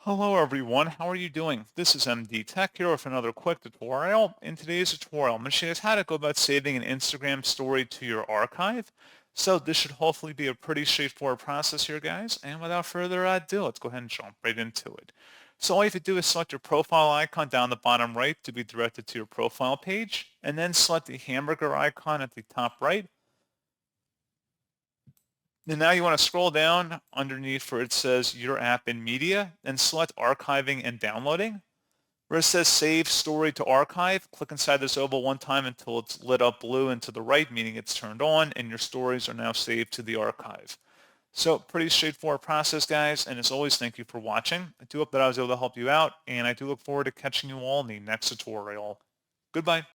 Hello everyone, how are you doing? This is MD Tech here with another quick tutorial. In today's tutorial, I'm going to show you how to go about saving an Instagram story to your archive. So this should hopefully be a pretty straightforward process here, guys. And without further ado, let's go ahead and jump right into it. So all you have to do is select your profile icon down the bottom right to be directed to your profile page, and then select the hamburger icon at the top right. And now you want to scroll down underneath where it says your app in media and select archiving and downloading. Where it says save story to archive, click inside this oval one time until it's lit up blue and to the right, meaning it's turned on and your stories are now saved to the archive. So pretty straightforward process, guys. And as always, thank you for watching. I do hope that I was able to help you out, and I do look forward to catching you all in the next tutorial. Goodbye.